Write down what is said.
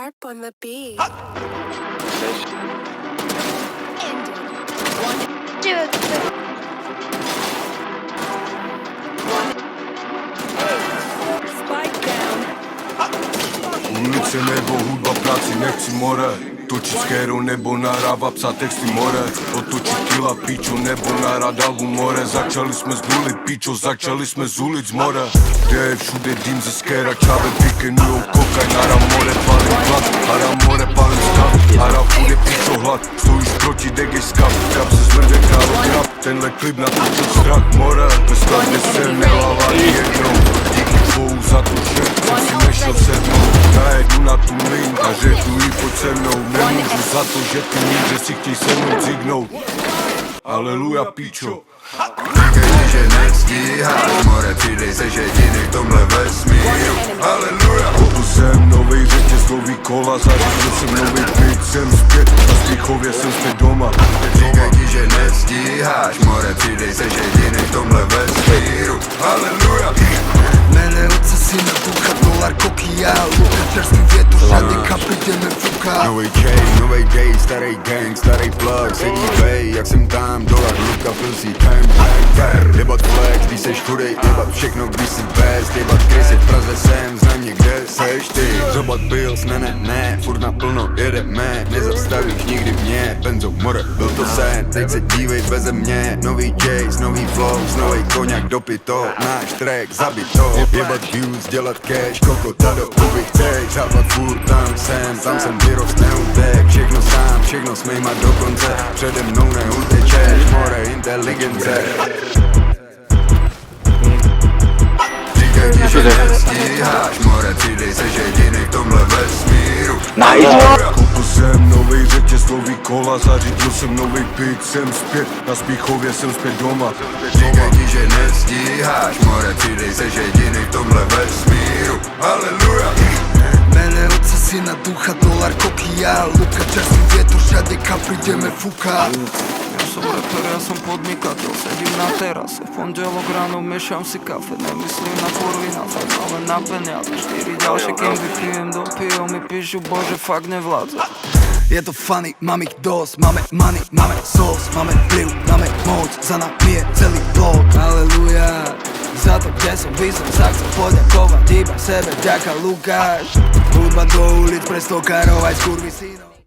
Sharp on the beat. Spike down. Ulice nebo hudba, práci nechci more. Točit skéru nebo nahrávat psa texty more. Otočit kila pičo nebo nahrát album more. Začali jsme z nuly pičo, začali jsme z ulic more. Kde je všude dým ze skéra, čáve víkendujou kokaj. Hara more, palím hlad, hara more, palím stav. Hara bude pičo hlad, stojíš proti degej skav. Krab se zmrde králo krab, tenhle klip natočil strach more. Bez každé se nehlava jednou. Díky tvou za to, že jsem si nešel sednout. Najednu na tu link a že tu jí pod se mnou. Nemůžu za to, že ty níže si chtěj se mnou cignout. Aleluja pičo. Říkají, že nestíháš, more, přidej seš jediný v tomhle vesmíru. Aleluja. Koupil jsem novej řetěz, nový kola, zařídil jsem nový byt, jsem zpět, na Strychově jsem zpět doma. Říkají, že nestíháš, more, přidej seš jediný v tomhle vesmíru. Aleluja. Mene oce syna, ducha, dolar, koky, já, luka, čerstvý větu, všade kam jdeme fuka. Novej chain, novej day, starý gang, starý plug, sedí vej, jak jsem tam, dolar, luka, pil si bang, bang, jebat flex, když seš chudej, jebat všechno, když si best, jebat krysy, v Praze jsem, znám někde seš ty. Zobat bills, ne, furt naplno jedeme, nezastavíš nikdy mě, benzo, more, byl to sen, teď se dívej beze mě, nový Jace, nový flows, nový koněk, dopito, náš track, zabito. Jebat views, dělat cash, koko, tado, uby chceš, západ furt tam jsem vyrost, neutek, všechno sám, všechno s mýma do konce, přede mnou neutečeš, more inteligence. Říkaj ti, že nestíháš, more, přidej seš jediný v tomhle vesmíru. Koupil jsem novej řetěz, nový kola, zařídil jsem nový byt, jsem zpět, na Strychově jsem zpět doma. Říkaj ti, že nestíháš, more, přidej seš jediný v tomhle vesmíru. Aleluja. Mene oce syna, ducha, dolar, koky, já, luka, čerstvý vietor, všade kam prídeme fúka. Ja som rapper, ja som podnikateľ, sedím na terase. V pondelok ráno miešam si kafe, nemyslím na kurvy, na fakt, ale na peniaze. 4 ďalšie, kým vypijem, dopijom mi píšu, bože, fakt nevládza. Je to funny, mám ich dosť, máme money, máme sauce, máme vplyv, máme moc, za nami je celý blok. Aleluja. Za to, kde som vysok, sa chcem poďakovať iba sebe, ďaká Lukáš. Hudba do ulic pre stokárov aj skurvysynov.